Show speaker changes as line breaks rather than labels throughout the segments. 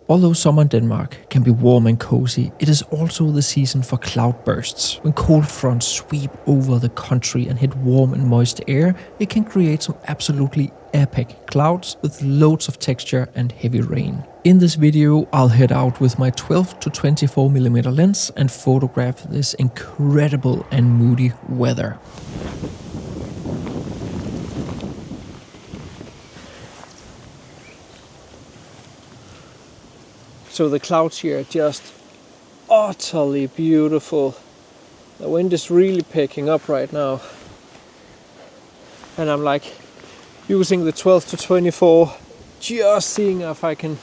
Although summer in Denmark can be warm and cozy, it is also the season for cloudbursts. When cold fronts sweep over the country and hit warm and moist air, it can create some absolutely epic clouds with loads of texture and heavy rain. In this video, I'll head out with my 12 to 24mm lens and photograph this incredible and moody weather. So the clouds here are just utterly beautiful. The wind is really picking up right now. And I'm like using the 12 to 24, just seeing if I can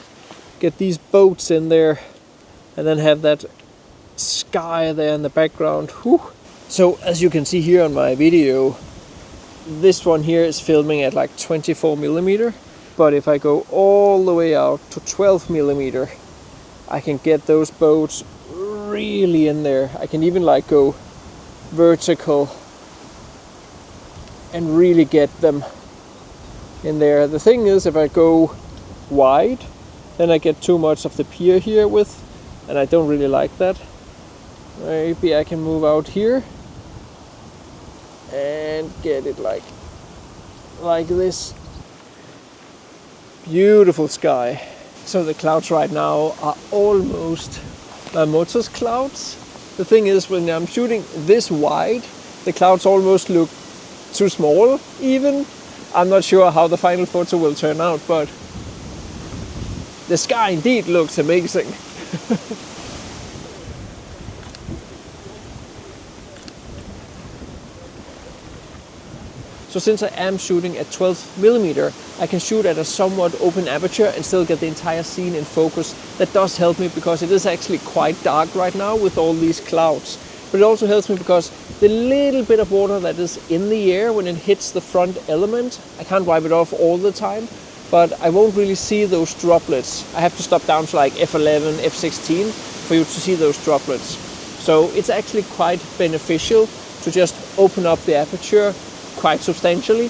get these boats in there and then have that sky there in the background. Whew. So as you can see here on my video, this one here is filming at like 24mm. But if I go all the way out to 12mm, I can get those boats really in there. I can even like go vertical and really get them in there. The thing is, if I go wide, then I get too much of the pier here with, and I don't really like that. Maybe I can move out here and get it like this. Beautiful sky. So the clouds right now are almost my motor's clouds. The thing is, when I'm shooting this wide, the clouds almost look too small even. I'm not sure how the final photo will turn out, but the sky indeed looks amazing. So since I am shooting at 12mm, I can shoot at a somewhat open aperture and still get the entire scene in focus. That does help me because it is actually quite dark right now with all these clouds. But it also helps me because the little bit of water that is in the air when it hits the front element, I can't wipe it off all the time, but I won't really see those droplets. I have to stop down to like f11, f16 for you to see those droplets. So it's actually quite beneficial to just open up the aperture quite substantially,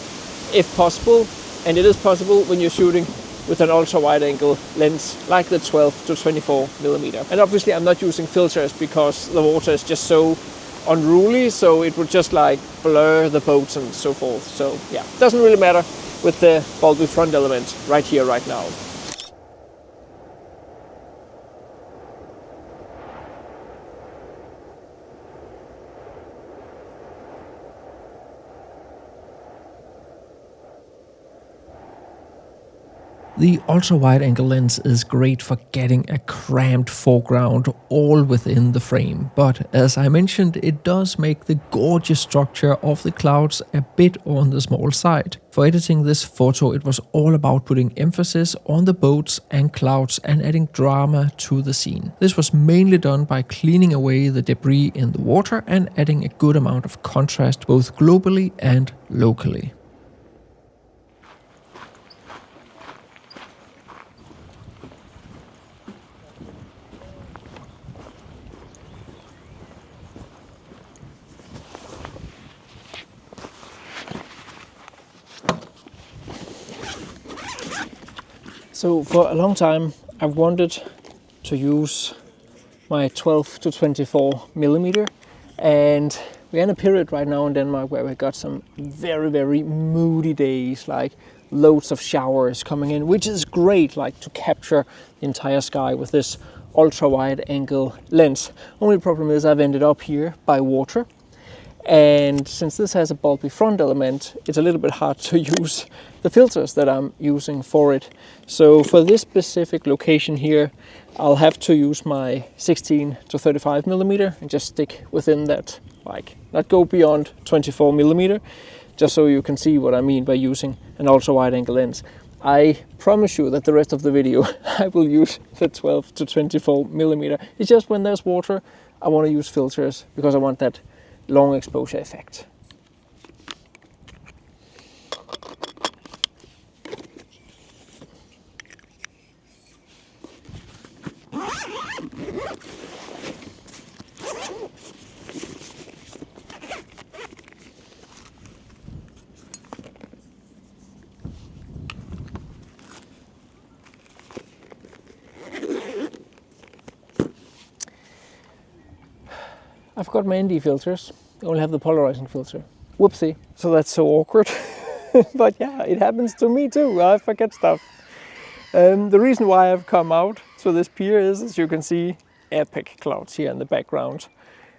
if possible, and it is possible when you're shooting with an ultra wide angle lens like the 12 to 24mm. And obviously I'm not using filters because the water is just so unruly, so it would just like blur the boats and so forth. So yeah, doesn't really matter with the bulby front element right here, right now. The ultra-wide-angle lens is great for getting a cramped foreground all within the frame, but as I mentioned, it does make the gorgeous structure of the clouds a bit on the small side. For editing this photo, it was all about putting emphasis on the boats and clouds and adding drama to the scene. This was mainly done by cleaning away the debris in the water and adding a good amount of contrast both globally and locally. So for a long time I've wanted to use my 12 to 24mm, and we're in a period right now in Denmark where we got some very moody days, like loads of showers coming in, which is great, like to capture the entire sky with this ultra wide angle lens. Only problem is I've ended up here by water. And since this has a bulby front element, it's a little bit hard to use the filters that I'm using for it. So for this specific location here, I'll have to use my 16 to 35mm and just stick within that, like not go beyond 24mm, just so you can see what I mean by using an ultra wide angle lens. I promise you that the rest of the video I will use the 12 to 24mm. It's just when there's water, I want to use filters because I want that long exposure effect. I forgot my ND filters. I only have the polarizing filter. Whoopsie. So that's so awkward. But yeah, it happens to me too. I forget stuff. The reason why I've come out to this pier is, as you can see, epic clouds here in the background.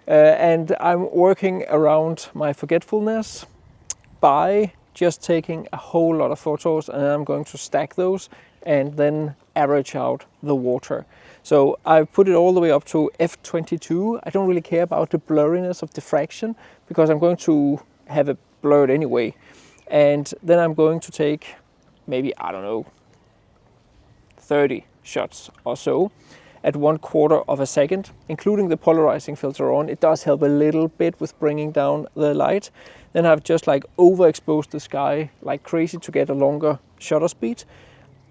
And I'm working around my forgetfulness by just taking a whole lot of photos, and I'm going to stack those and then average out the water. So I've put it all the way up to f22. I don't really care about the blurriness of diffraction because I'm going to have it blurred anyway. And then I'm going to take maybe, I don't know, 30 shots or so at 1/4 of a second, including the polarizing filter on. It does help a little bit with bringing down the light. Then I've just like overexposed the sky like crazy to get a longer shutter speed.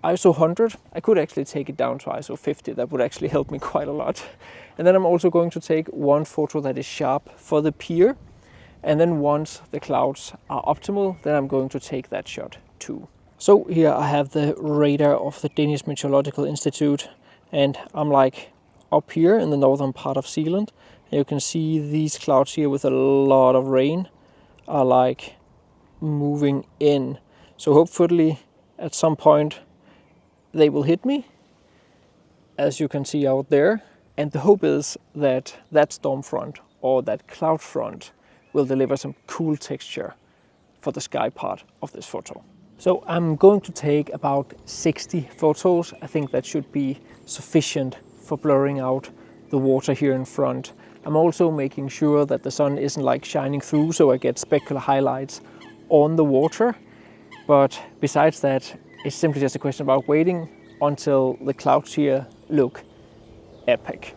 ISO 100, I could actually take it down to ISO 50. That would actually help me quite a lot. And then I'm also going to take one photo that is sharp for the pier. And then once the clouds are optimal, then I'm going to take that shot too. So here I have the radar of the Danish Meteorological Institute, and I'm like up here in the northern part of Zealand. And you can see these clouds here with a lot of rain are like moving in. So hopefully at some point they will hit me, as you can see out there. And the hope is that that storm front or that cloud front will deliver some cool texture for the sky part of this photo. So I'm going to take about 60 photos. I think that should be sufficient for blurring out the water here in front. I'm also making sure that the sun isn't like shining through, so I get specular highlights on the water. But besides that, it's simply just a question about waiting until the clouds here look epic.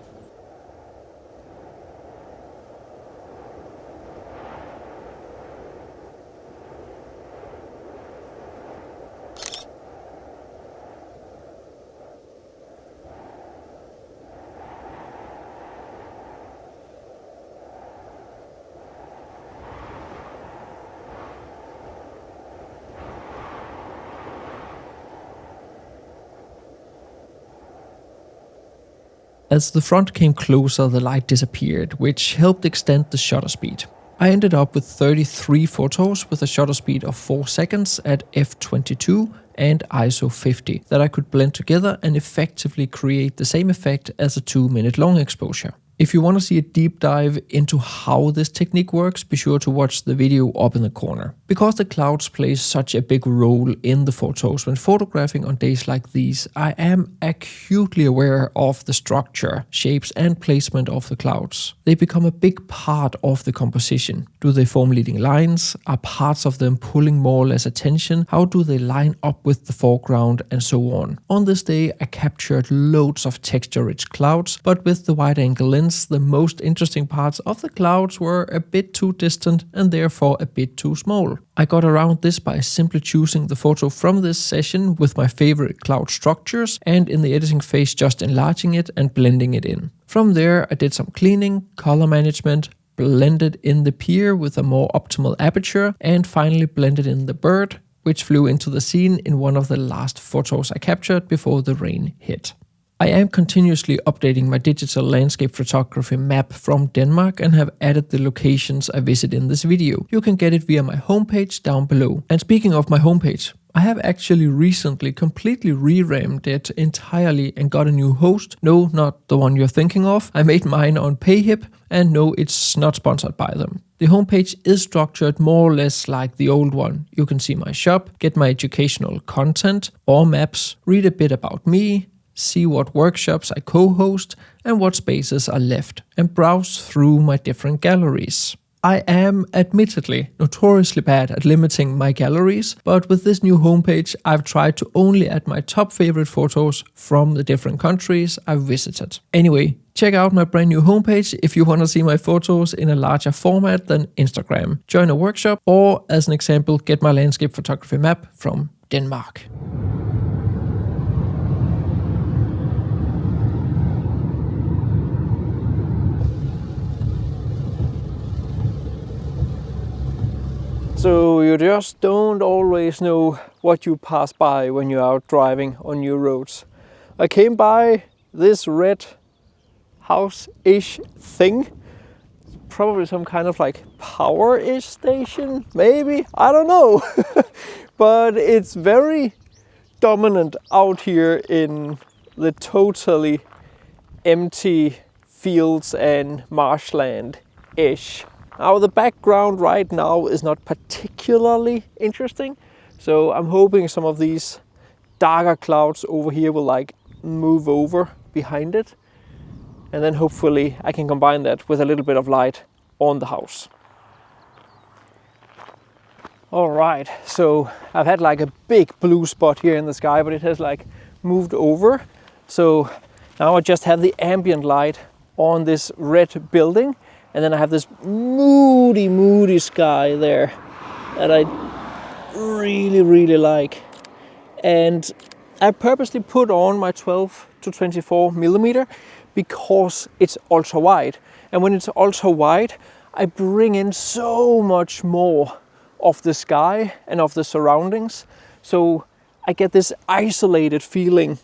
As the front came closer, the light disappeared, which helped extend the shutter speed. I ended up with 33 photos with a shutter speed of 4 seconds at f22 and ISO 50 that I could blend together and effectively create the same effect as a 2-minute long exposure. If you want to see a deep dive into how this technique works, be sure to watch the video up in the corner. Because the clouds play such a big role in the photos when photographing on days like these, I am acutely aware of the structure, shapes and placement of the clouds. They become a big part of the composition. Do they form leading lines? Are parts of them pulling more or less attention? How do they line up with the foreground and so on? On this day I captured loads of texture-rich clouds, but with the wide-angle lens the most interesting parts of the clouds were a bit too distant and therefore a bit too small. I got around this by simply choosing the photo from this session with my favorite cloud structures and in the editing phase just enlarging it and blending it in. From there I did some cleaning, color management, blended in the pier with a more optimal aperture and finally blended in the bird, which flew into the scene in one of the last photos I captured before the rain hit. I am continuously updating my digital landscape photography map from Denmark and have added the locations I visit in this video. You can get it via my homepage down below. And speaking of my homepage, I have actually recently completely revamped it entirely and got a new host. No, not the one you're thinking of. I made mine on Payhip, and no, it's not sponsored by them. The homepage is structured more or less like the old one. You can see my shop, get my educational content or maps, read a bit about me, see what workshops I co-host and what spaces are left, and browse through my different galleries. I am admittedly notoriously bad at limiting my galleries, but with this new homepage I've tried to only add my top favorite photos from the different countries I've visited. Anyway, check out my brand new homepage if you want to see my photos in a larger format than Instagram. Join a workshop or, as an example, get my landscape photography map from Denmark. So you just don't always know what you pass by when you're out driving on new roads. I came by this red house-ish thing, probably some kind of like power-ish station, maybe, I don't know. But it's very dominant out here in the totally empty fields and marshland-ish. Now the background right now is not particularly interesting, so I'm hoping some of these darker clouds over here will like move over behind it, and then hopefully I can combine that with a little bit of light on the house. All right, so I've had like a big blue spot here in the sky, but it has like moved over. So now I just have the ambient light on this red building, and then I have this moody sky there that I really like. And I purposely put on my 12 to 24 millimeter because it's ultra wide. And when it's ultra wide, I bring in so much more of the sky and of the surroundings. So I get this isolated feeling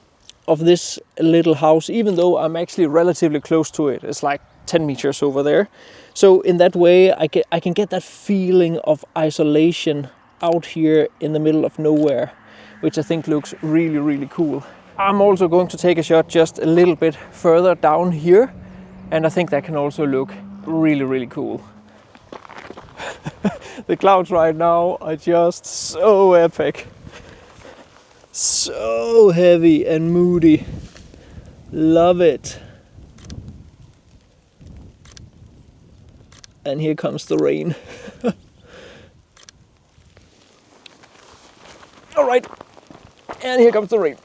of this little house, even though I'm actually relatively close to it. It's like 10 meters over there. So in that way, I can get that feeling of isolation out here in the middle of nowhere, which I think looks really cool. I'm also going to take a shot just a little bit further down here, and I think that can also look really cool. The clouds right now are just so epic. So heavy and moody. Love it. And here comes the rain. All right, and here comes the rain.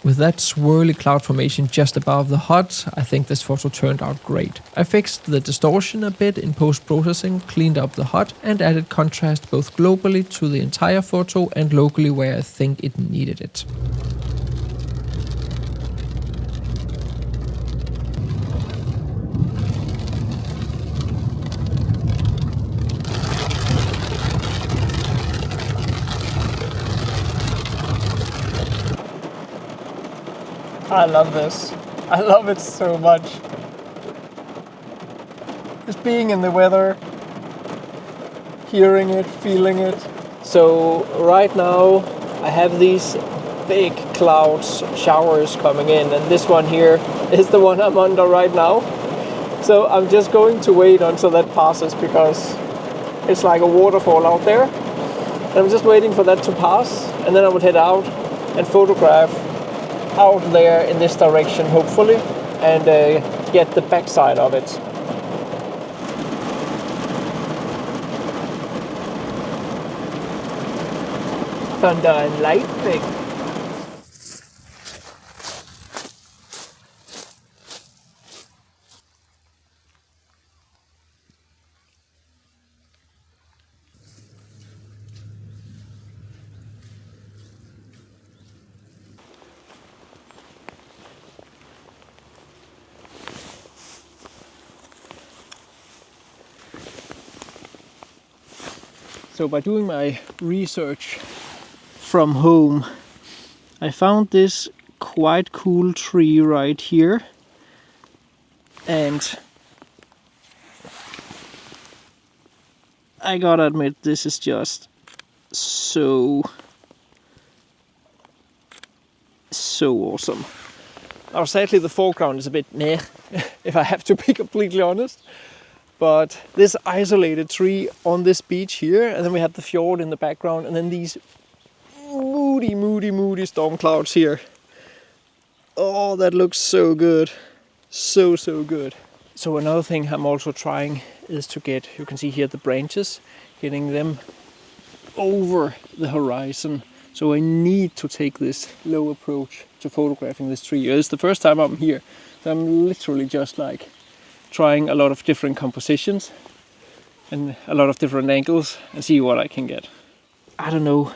With that swirly cloud formation just above the hut, I think this photo turned out great. I fixed the distortion a bit in post-processing, cleaned up the hut, and added contrast both globally to the entire photo and locally where I think it needed it. I love this. I love it so much. Just being in the weather, hearing it, feeling it. So right now I have these big clouds, showers coming in, and this one here is the one I'm under right now. So I'm just going to wait until that passes because it's like a waterfall out there. And I'm just waiting for that to pass, and then I would head out and photograph out there in this direction, hopefully, and get the backside of it. Thunder and lightning. So by doing my research from home, I found this quite cool tree right here, and I gotta admit, this is just so awesome. Now sadly the foreground is a bit meh, if I have to be completely honest. But this isolated tree on this beach here, and then we have the fjord in the background, and then these moody storm clouds here. Oh, that looks so good. So good. So another thing I'm also trying is to get, you can see here the branches, getting them over the horizon. So I need to take this low approach to photographing this tree. It's the first time I'm here, so I'm literally just like trying a lot of different compositions and a lot of different angles and see what I can get. I don't know.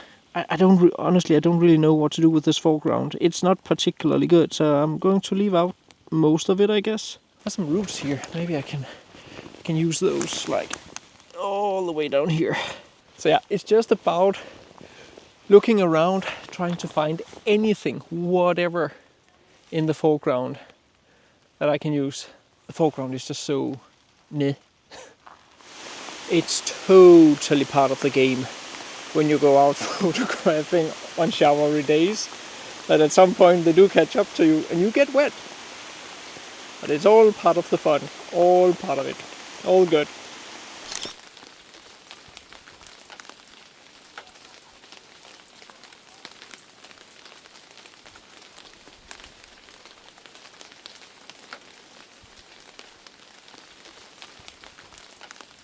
Honestly, I don't really know what to do with this foreground. It's not particularly good, so I'm going to leave out most of it, I guess. There's some roots here. Maybe I can can use those like all the way down here. So yeah, it's just about looking around, trying to find anything, whatever in the foreground that I can use. The foreground is just so meh. It's totally part of the game when you go out photographing on showery days, that at some point they do catch up to you and you get wet. But it's all part of the fun, all part of it, all good.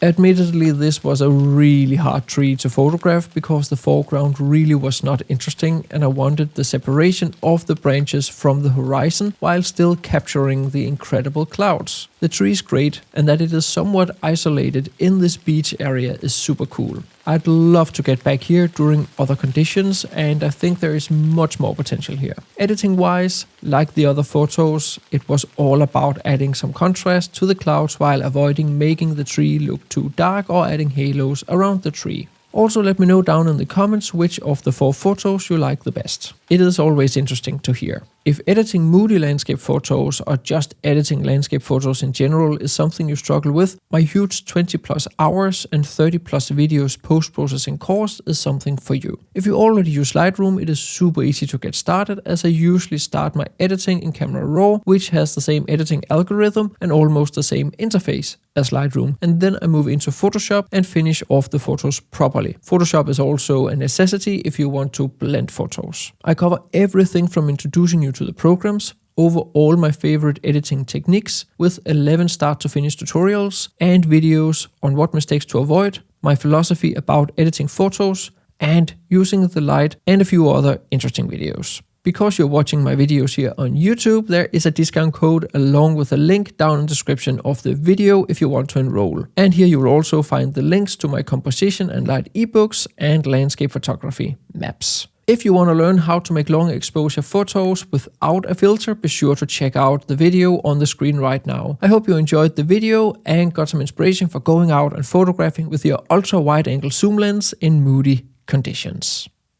Admittedly, this was a really hard tree to photograph because the foreground really was not interesting and I wanted the separation of the branches from the horizon while still capturing the incredible clouds. The tree is great, and that it is somewhat isolated in this beach area is super cool. I'd love to get back here during other conditions, and I think there is much more potential here. Editing wise, like the other photos, it was all about adding some contrast to the clouds while avoiding making the tree look too dark or adding halos around the tree. Also, let me know down in the comments which of the 4 photos you like the best. It is always interesting to hear. If editing moody landscape photos or just editing landscape photos in general is something you struggle with, my huge 20+ hours and 30+ videos post-processing course is something for you. If you already use Lightroom, it is super easy to get started, as I usually start my editing in Camera Raw, which has the same editing algorithm and almost the same interface as Lightroom, and then I move into Photoshop and finish off the photos properly. Photoshop is also a necessity if you want to blend photos. I cover everything from introducing you to the programs, over all my favorite editing techniques, with 11 start to finish tutorials and videos on what mistakes to avoid, my philosophy about editing photos and using the light, and a few other interesting videos. Because you're watching my videos here on YouTube, there is a discount code along with a link down in the description of the video if you want to enroll. And here you will also find the links to my composition and light ebooks and landscape photography maps. If you want to learn how to make long exposure photos without a filter, be sure to check out the video on the screen right now. I hope you enjoyed the video and got some inspiration for going out and photographing with your ultra wide angle zoom lens in moody conditions.